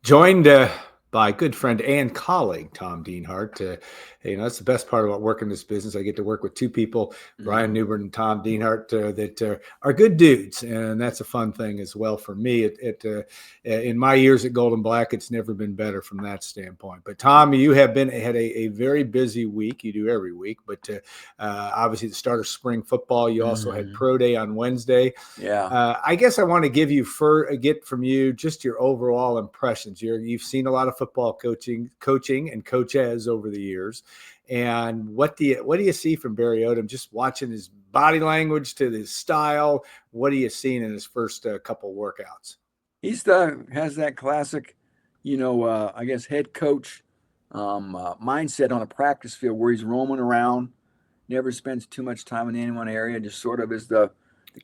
Joined by good friend and colleague Tom Dienhart. That's the best part about working this business. I get to work with two people, Brian Newbert and Tom Dienhart, that are good dudes, and that's a fun thing as well for me. In my years at Golden Black, it's never been better from that standpoint. But Tom, you have had a very busy week. You do every week, but obviously the start of spring football. You also had Pro Day on Wednesday. Yeah. I guess I want to get from you just your overall impressions. You've seen a lot of football coaching and coaches over the years. And what do you see from Barry Odom? Just watching his body language to his style, what are you seeing in his first couple workouts? Has that classic, I guess head coach mindset on a practice field where he's roaming around, never spends too much time in any one area, just sort of is the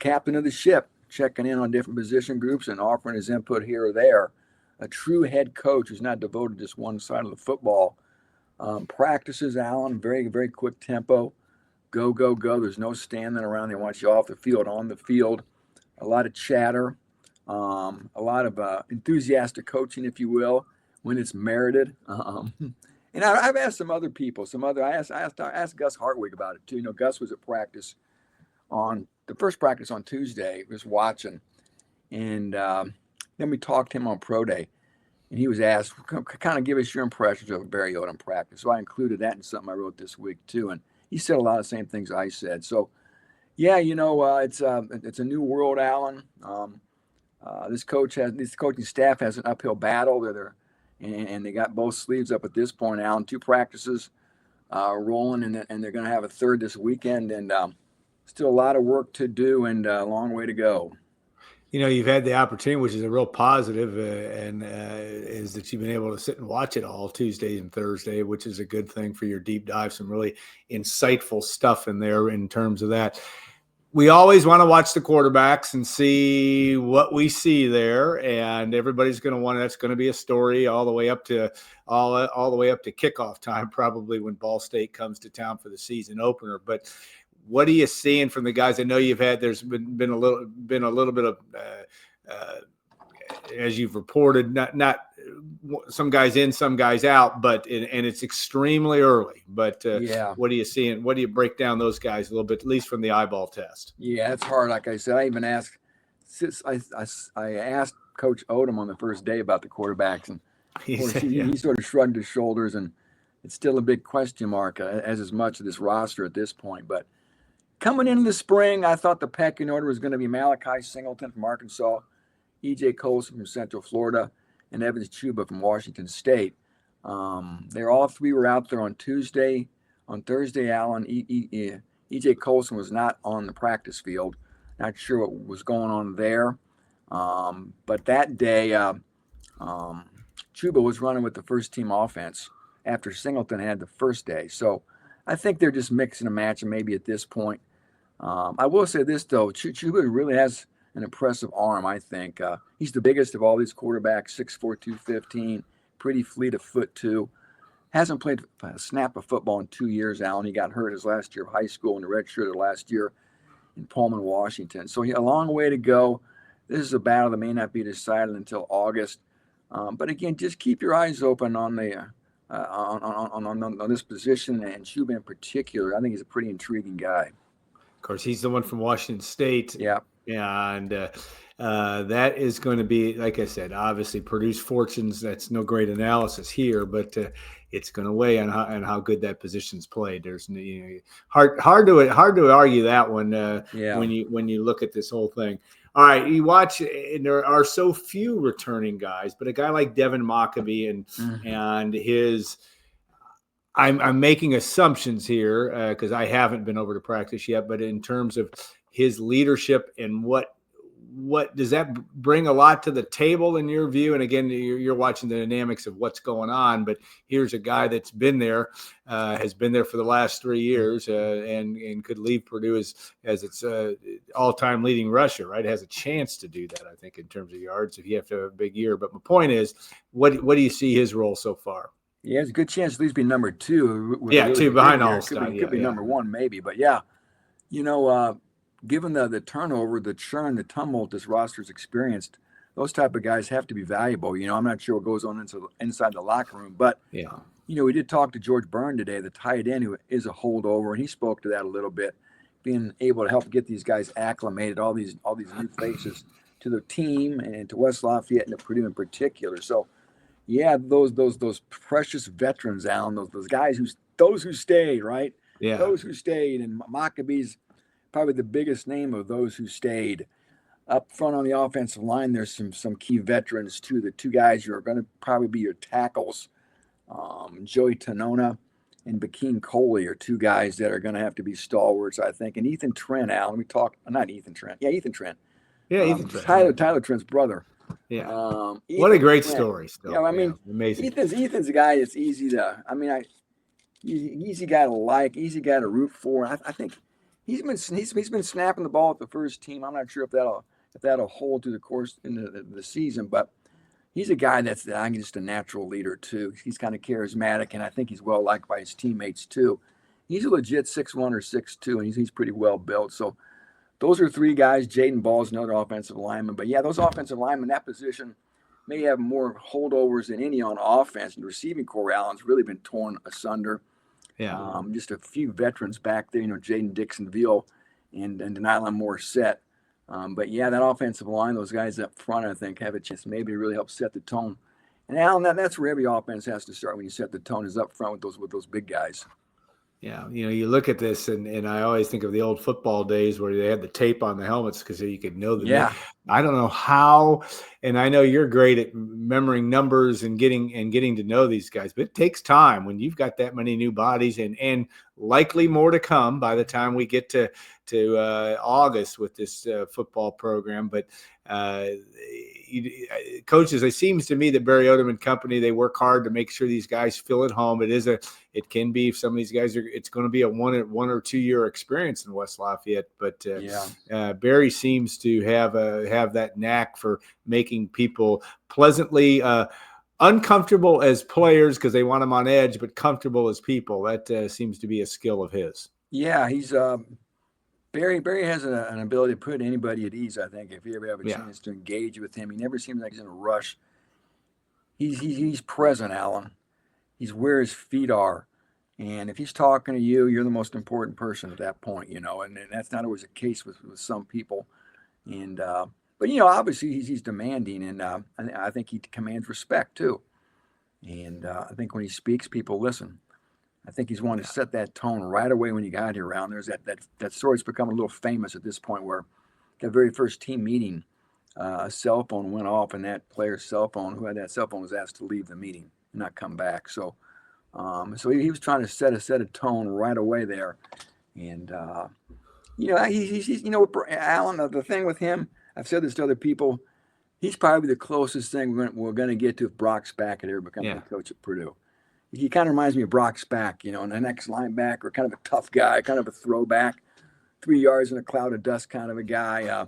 captain of the ship, checking in on different position groups and offering his input here or there. A true head coach who's not devoted to just one side of the football. Practices, Alan, very, very quick tempo. Go, go, go. There's no standing around. They want you off the field, on the field. A lot of chatter, a lot of enthusiastic coaching, if you will, when it's merited. And I've asked some other people, I asked Gus Hartwig about it too. Gus was at practice on the first practice on Tuesday, was watching. And then we talked to him on Pro Day. And he was asked, kind of give us your impressions of Barry Odom practice. So I included that in something I wrote this week too. And he said a lot of the same things I said. So, yeah, it's a new world, Alan. This coaching staff has an uphill battle. And they got both sleeves up at this point, Alan. 2 practices rolling, and they're going to have a third this weekend. And still a lot of work to do and a long way to go. You've had the opportunity, which is a real positive, is that you've been able to sit and watch it all Tuesday and Thursday, which is a good thing for your deep dive. Some really insightful stuff in there in terms of that. We always want to watch the quarterbacks and see what we see there, and everybody's going to want. That's going to be a story all the way up to all the way up to kickoff time, probably when Ball State comes to town for the season opener. But what are you seeing from the guys? I know you've had. There's been a little bit of, as you've reported, not some guys in, some guys out, but and it's extremely early. But what are you seeing? What do you break down those guys a little bit, at least from the eyeball test? Yeah, it's hard. Like I said, I even asked. I asked Coach Odom on the first day about the quarterbacks, and he sort of shrugged his shoulders, and it's still a big question mark as much of this roster at this point, but. Coming into the spring, I thought the pecking order was going to be Malachi Singleton from Arkansas, E.J. Colson from Central Florida, and Evans Chuba from Washington State. All three were out there on Tuesday. On Thursday, Alan, E.J. Colson was not on the practice field. Not sure what was going on there. But that day, Chuba was running with the first-team offense after Singleton had the first day. So I think they're just mixing and matching maybe at this point. I will say this, though. Chuba really has an impressive arm, I think. He's the biggest of all these quarterbacks, 6'4", 215, pretty fleet of foot, too. Hasn't played a snap of football in 2 years, Alan. He got hurt his last year of high school and redshirted last year in Pullman, Washington. So a long way to go. This is a battle that may not be decided until August. But, again, just keep your eyes open on the on this position, and Chuba in particular. I think he's a pretty intriguing guy. Of course, he's the one from Washington State. Yeah. And that is going to be, like I said, obviously produce fortunes. That's no great analysis here, but it's going to weigh on how good that position's played. There's hard to argue that one when you look at this whole thing. All right, you watch, and there are so few returning guys, but a guy like Devin Mockobee and his. I'm making assumptions here because I haven't been over to practice yet, but in terms of his leadership and what does that bring a lot to the table in your view? And again, you're watching the dynamics of what's going on, but here's a guy that's been there, has been there for the last 3 years, and could leave Purdue as its all-time leading rusher, right? It has a chance to do that, I think, in terms of yards if you have to have a big year. But my point is, what do you see his role so far? Yeah, it's a good chance at least be number 2. Two behind Alstott. Could be number 1 maybe. But, given the turnover, the churn, the tumult this roster's experienced those type of guys have to be valuable. You know, I'm not sure what goes on inside the locker room, but Yeah. you know, we did talk to George Byrne today, the tight end who is a holdover, and he spoke to that a little bit, being able to help get these guys acclimated, all these new faces to the team and to West Lafayette and to Purdue in particular. So, yeah, those precious veterans, Alan, those guys who stayed, right? Yeah. Those who stayed, and Maccabee's probably the biggest name of those who stayed. Up front on the offensive line, there's some key veterans too. The two guys who are going to probably be your tackles. Joey Tanona and Bakeen Coley are two guys that are going to have to be stalwarts, I think. And Ethan Trent, Alan, not Ethan Trent. Yeah, Ethan Trent. Yeah, Ethan Trent. Tyler Trent's brother. Yeah. What a great Trent. story. Still. Yeah, I mean, amazing. Ethan's a guy that's easy to, easy guy to like, easy guy to root for. I think he's been snapping the ball at the first team. I'm not sure if that'll hold through the course in the season, but he's a guy that's just a natural leader too. He's kind of charismatic, and I think he's well liked by his teammates too. He's a legit 6'1" or 6'2", and he's pretty well built. So those are three guys. Jaden Ball is another offensive lineman. But yeah, those offensive linemen, that position may have more holdovers than any on offense. And the receiving core, Allen's really been torn asunder. Yeah. Just a few veterans back there, Jaden Dixon-Veal and Denylon Morissette. But yeah, that offensive line, those guys up front, I think, have a chance to maybe really help set the tone. And Alan, that's where every offense has to start when you set the tone, is up front with those big guys. Yeah, you look at this, and I always think of the old football days where they had the tape on the helmets because you could know the name. I don't know how, and I know you're great at remembering numbers and getting to know these guys, but it takes time when you've got that many new bodies and likely more to come by the time we get to August with this football program. But coaches, it seems to me that Barry Odom and company, they work hard to make sure these guys feel at home. It can be, if some of these guys it's going to be a 1 or 2 year experience in West Lafayette, but Barry seems to have that knack for making people pleasantly uncomfortable as players because they want them on edge, but comfortable as people. That seems to be a skill of his. Yeah, he's Barry has an ability to put anybody at ease, I think, if you ever have a chance to engage with him. He never seems like he's in a rush. He's present, Alan. He's where his feet are. And if he's talking to you, you're the most important person at that point, and that's not always the case with some people. And but obviously he's demanding, and I think he commands respect too. And I think when he speaks, people listen. I think he's wanting to set that tone right away when you got here, around. There's that story's become a little famous at this point, where that very first team meeting, a cell phone went off, and that player's cell phone, who had that cell phone, was asked to leave the meeting and not come back. So, he was trying to set a tone right away there, and he's Alan. The thing with him, I've said this to other people, he's probably the closest thing we're going to get to if Brock Spackett ever becomes the coach at Purdue. He kind of reminds me of Brock Spack, and the next linebacker, kind of a tough guy, kind of a throwback, 3 yards in a cloud of dust kind of a guy.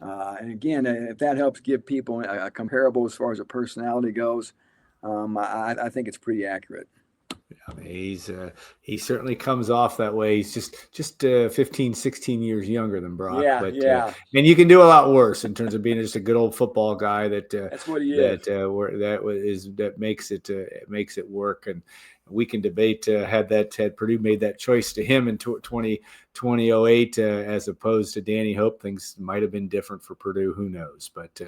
And again, if that helps give people a comparable as far as a personality goes, I think it's pretty accurate. Yeah, he certainly comes off that way. He's just 15, 16 years younger than Brock. And you can do a lot worse in terms of being just a good old football guy. That's what he is. That makes it work. And we can debate had Purdue made that choice to him in 2008 as opposed to Danny Hope, things might have been different for Purdue. Who knows? But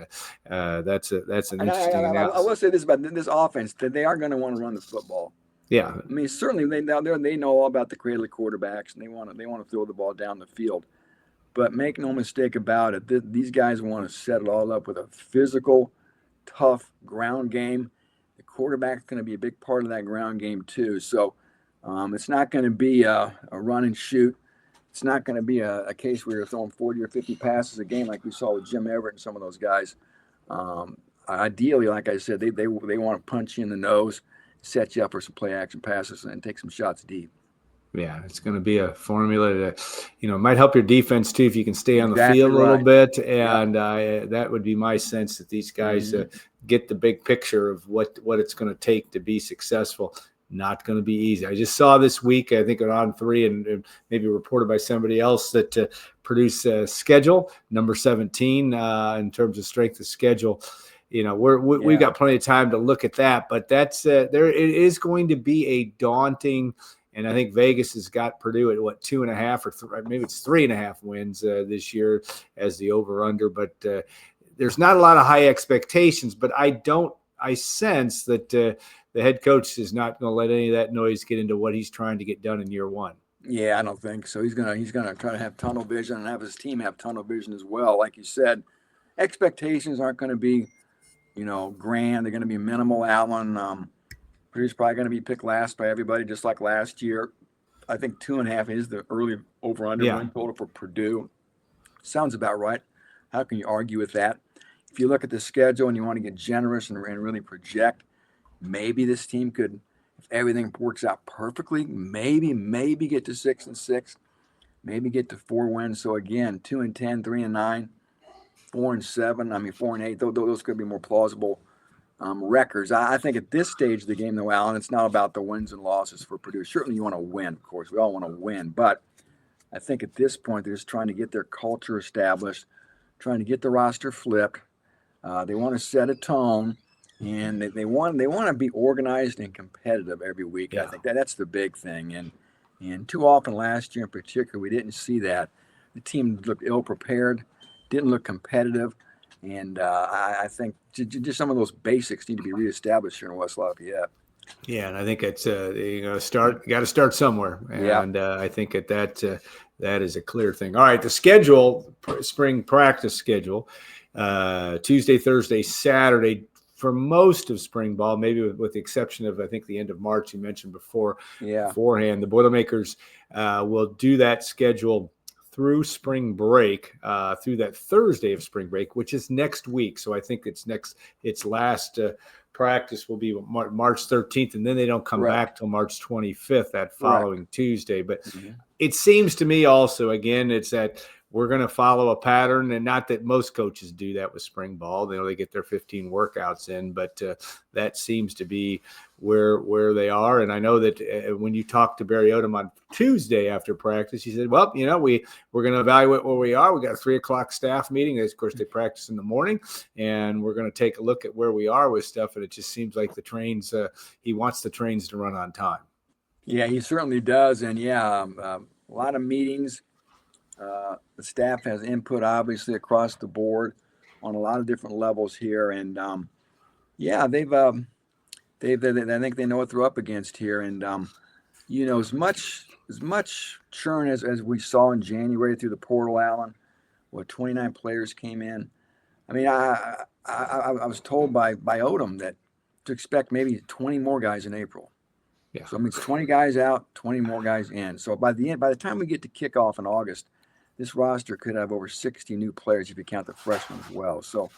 that's an interesting analysis. I will say this about this offense, that they are going to want to run the football. Yeah, I mean, certainly they know all about the cradle quarterbacks, and they want to throw the ball down the field. But make no mistake about it, these guys want to set it all up with a physical, tough ground game. The quarterback's going to be a big part of that ground game too. So it's not going to be a run and shoot. It's not going to be a case where you're throwing 40 or 50 passes a game like we saw with Jim Everett and some of those guys. Ideally, like I said, they want to punch you in the nose, set you up for some play action passes, and take some shots deep. Yeah, it's going to be a formula that, might help your defense too if you can stay on the field a little bit. And that would be my sense, that these guys get the big picture of what it's going to take to be successful. not going to be easy. I just saw this week, I think on 3 and maybe reported by somebody else, that Purdue's schedule, number 17 in terms of strength of schedule. We've got plenty of time to look at that, but that's it is going to be a daunting. And I think Vegas has got Purdue at 2.5 or maybe it's 3.5 wins this year as the over/under. But there's not a lot of high expectations. But I sense that the head coach is not going to let any of that noise get into what he's trying to get done in year one. Yeah, I don't think so. He's gonna try to have tunnel vision and have his team have tunnel vision as well. Like you said, expectations aren't going to be, grand. They're going to be minimal. Allen, Purdue's probably going to be picked last by everybody, just like last year. I think 2.5 is the early over/under win total for Purdue. Sounds about right. How can you argue with that? If you look at the schedule and you want to get generous and really project, maybe this team could, if everything works out perfectly, maybe get to 6-6, maybe get to 4 wins. So again, 2-10, 3-9, 4-7. 4-8. Those could be more plausible records. I think at this stage of the game, though, Alan, it's not about the wins and losses for Purdue. Certainly you want to win, of course. We all want to win. But I think at this point, they're just trying to get their culture established, trying to get the roster flipped. They want to set a tone, and they want to be organized and competitive every week. Yeah. I think that's the big thing. And too often last year in particular, we didn't see that. The team looked ill-prepared, didn't look competitive. And I think just some of those basics need to be reestablished here in West Lafayette. Yeah, and I think it's you got to start somewhere, and I think that is a clear thing. All right, the schedule, spring practice schedule, Tuesday, Thursday, Saturday for most of spring ball, maybe with the exception of I think the end of March you mentioned beforehand. The Boilermakers will do that schedule through spring break, through that Thursday of spring break, which is next week. So I think its last practice will be March 13th, and then they don't come back till March 25th, that following Tuesday. But it seems to me also, again, it's that we're going to follow a pattern, and not that most coaches do that with spring ball. They get their 15 workouts in, but that seems to be where they are. And I know that when you talked to Barry Odom on Tuesday after practice, he said, well, we're going to evaluate where we are. We got a 3:00 staff meeting. Of course, they practice in the morning, and we're going to take a look at where we are with stuff. And it just seems like the trains, he wants the trains to run on time. Yeah, he certainly does. And a lot of meetings. The staff has input, obviously, across the board on a lot of different levels here. And they've I think they know what they're up against here. And as much churn as we saw in January through the portal, Allen, 29 players came in. I was told by Odom that to expect maybe 20 more guys in April. Yeah. So it's 20 guys out, 20 more guys in. So by the time we get to kickoff in August, this roster could have over 60 new players if you count the freshmen as well. So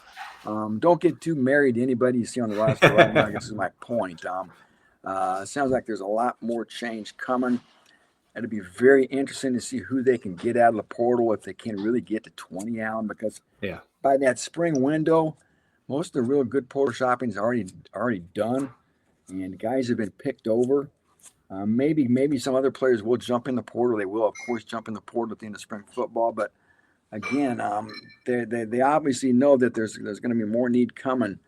don't get too married to anybody you see on the roster right now. I guess is my point. It sounds like there's a lot more change coming. It'll be very interesting to see who they can get out of the portal, if they can really get to 20, Allen, because by that spring window, most of the real good portal shopping is already done, and guys have been picked over. Maybe some other players will jump in the portal. They will, of course, jump in the portal at the end of spring football. But again, they obviously know that there's going to be more need coming,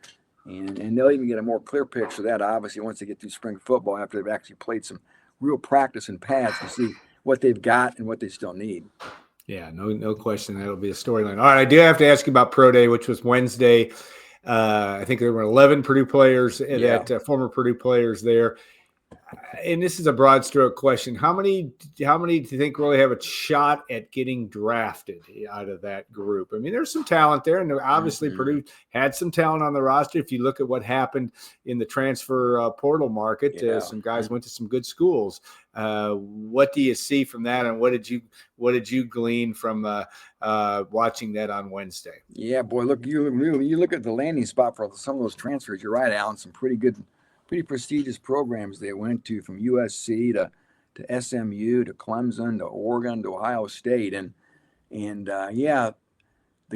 and they'll even get a more clear picture of that, obviously, once they get through spring football after they've actually played some real practice and pads to see what they've got and what they still need. Yeah, no question. That'll be a storyline. All right, I do have to ask you about Pro Day, which was Wednesday. I think there were 11 Purdue players, former Purdue players there. And this is a broad stroke question. How many do you think really have a shot at getting drafted out of that group? There's some talent there, and obviously Purdue had some talent on the roster. If you look at what happened in the transfer portal market, some guys went to some good schools. What do you see from that, and what did you glean from watching that on Wednesday? Yeah, boy, look, you look at the landing spot for some of those transfers. You're right, Alan. Some pretty prestigious programs they went to, from USC to SMU to Clemson to Oregon to Ohio State. And the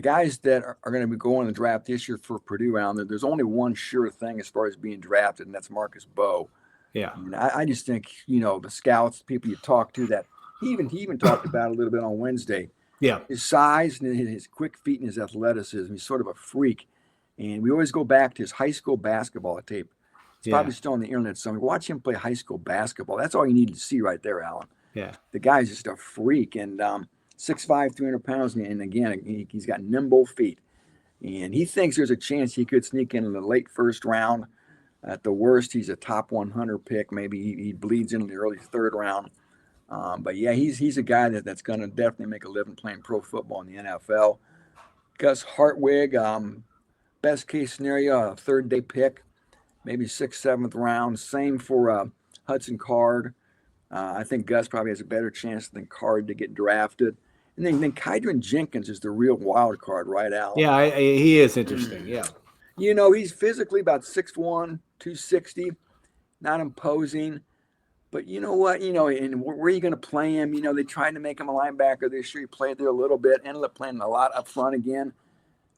guys that are going to be going to the draft this year for Purdue, Alan, there's only one sure thing as far as being drafted, and that's Marcus Bowe. Yeah. And I just think, the scouts, people you talk to, that he even talked about a little bit on Wednesday. Yeah. His size and his quick feet and his athleticism. He's sort of a freak. And we always go back to his high school basketball tape. It's probably still on the internet somewhere. Watch him play high school basketball. That's all you need to see right there, Alan. Yeah. The guy's just a freak. And 6'5", 300 pounds. And again, he's got nimble feet. And he thinks there's a chance he could sneak in the late first round. At the worst, he's a top 100 pick. Maybe he bleeds into the early third round. But yeah, he's a guy that's going to definitely make a living playing pro football in the NFL. Gus Hartwig, best case scenario, a third-day pick, maybe 6th, 7th round. Same for Hudson Card. I think Gus probably has a better chance than Card to get drafted. And then Kydron Jenkins is the real wild card, right, Al? Yeah, he is interesting, yeah. He's physically about 6'1", 260, not imposing. But you know what? And where are you going to play him? They tried to make him a linebacker this year. He played there a little bit, ended up playing a lot up front again.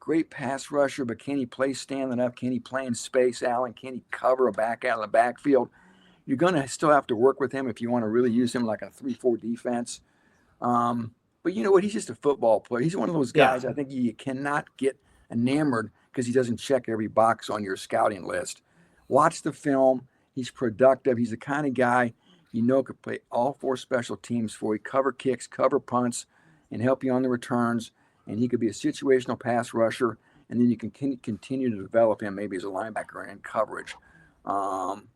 Great pass rusher, but can he play standing up? Can he play in space, Allen? Can he cover a back out of the backfield? You're going to still have to work with him if you want to really use him like a 3-4 defense. But you know what? He's just a football player. He's one of those guys I think you cannot get enamored because he doesn't check every box on your scouting list. Watch the film. He's productive. He's the kind of guy could play all 4 special teams for you, cover kicks, cover punts, and help you on the returns. And he could be a situational pass rusher, and then you can continue to develop him maybe as a linebacker in coverage. And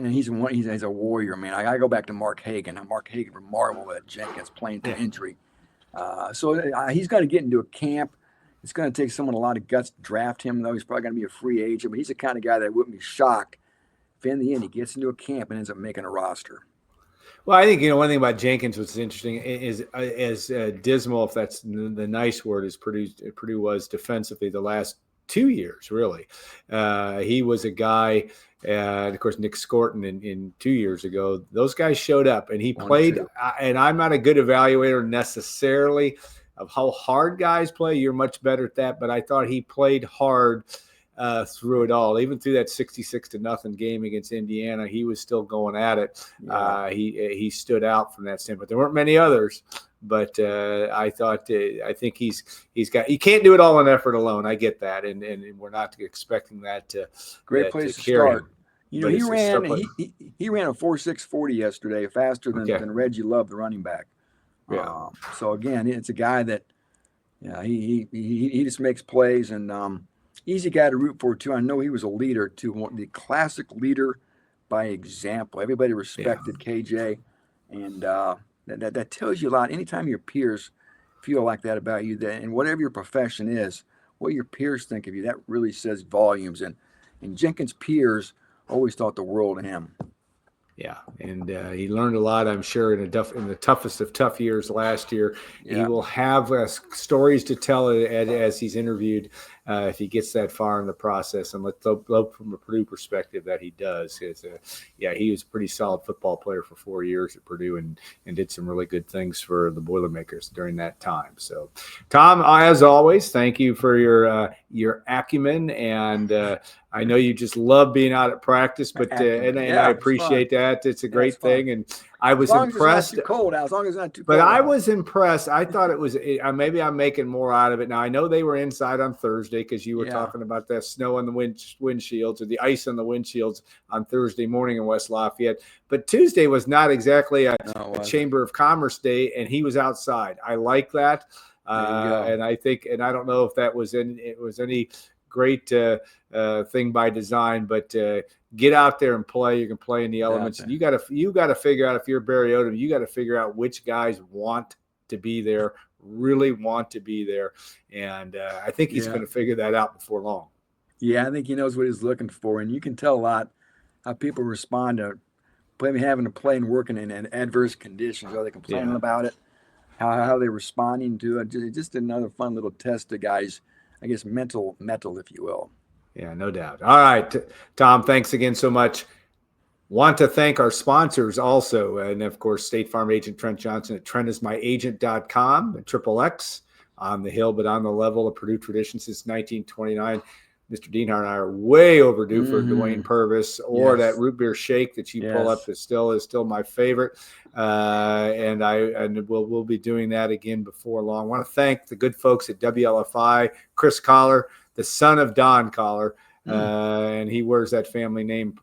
he's a warrior, man. I go back to Mark Hagan. Mark Hagan marveled at Jenkins playing through injury. So he's going to get into a camp. It's going to take someone a lot of guts to draft him, though. He's probably going to be a free agent, but he's the kind of guy that wouldn't be shocked if in the end he gets into a camp and ends up making a roster. Well, I think, one thing about Jenkins, what's interesting is as dismal, if that's the nice word, as Purdue was defensively the last 2 years, really. He was a guy, and of course, Nick Scorton in 2 years ago, those guys showed up and he played. And I'm not a good evaluator necessarily of how hard guys play. You're much better at that, but I thought he played hard through it all. Even through that 66-0 game against Indiana, he was still going at it. Yeah. He stood out from that standpoint. There weren't many others, but I think he can't do it all in effort alone. I get that, and we're not expecting that to great place to start. He ran a 4.640 yesterday, faster than Reggie Love, the running back. Yeah. So again, it's a guy that, he just makes plays, and easy guy to root for too. I know he was a leader too, the classic leader by example. Everybody respected KJ, and that tells you a lot. Anytime your peers feel like that about you, and whatever your profession is, what your peers think of you, that really says volumes. And Jenkins' peers always thought the world of him. Yeah, and he learned a lot, I'm sure, in the toughest of tough years last year. Yeah. He will have stories to tell as he's interviewed if he gets that far in the process. And let's hope from a Purdue perspective that he does. He was a pretty solid football player for 4 years at Purdue and did some really good things for the Boilermakers during that time. So, Tom, as always, thank you for your acumen, and I know you just love being out at practice, but and I appreciate that. It's a great thing, and I was impressed. As long as it's not too cold, as long as it's not too cold. But I was impressed. I thought it was. Maybe I'm making more out of it now. I know they were inside on Thursday because you were talking about that snow on the windshields or the ice on the windshields on Thursday morning in West Lafayette. But Tuesday was not exactly a Chamber of Commerce day, and he was outside. I like that, and I think, and I don't know if that was any great thing by design, but get out there and play. You can play in the elements. And you got to figure out, if you're Barry Odom, you got to figure out which guys want to be there, really want to be there, and I think he's going to figure that out before long. Yeah, I think he knows what he's looking for, and you can tell a lot how people respond to having to play and working in adverse conditions. Are they complaining about it? How they're responding to it? Just another fun little test to guys, I guess, mental, if you will. Yeah, no doubt. All right, Tom, thanks again so much. Want to thank our sponsors also, and of course, State Farm agent Trent Johnson at TrentIsMyAgent.com, and XXX on the hill but on the level of Purdue tradition since 1929. Mr. Dienhart and I are way overdue for Dwayne Purvis or Yes. that root beer shake that you pull up is still my favorite. And we'll be doing that again before long. I want to thank the good folks at WLFI, Chris Collar, the son of Don Collar. And he wears that family name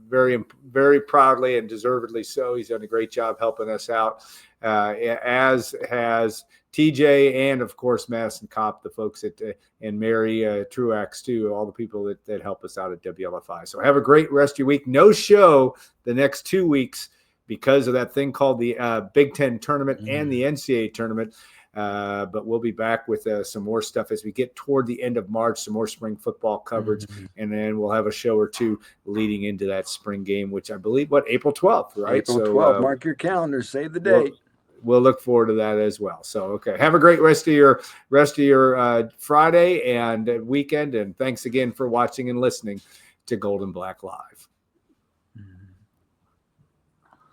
very, very proudly and deservedly so. He's done a great job helping us out, as has TJ and, of course, Madison Kopp, the folks at and Mary Truax, too, all the people that help us out at WLFI. So have a great rest of your week. No show the next 2 weeks because of that thing called the Big Ten tournament and the NCAA tournament. But we'll be back with some more stuff as we get toward the end of March, some more spring football coverage, and then we'll have a show or two leading into that spring game, which I believe, April 12th, right? April 12th. Mark your calendar, save the date. We'll look forward to that as well. So, okay, have a great rest of your Friday and weekend, and thanks again for watching and listening to Gold and Black Live.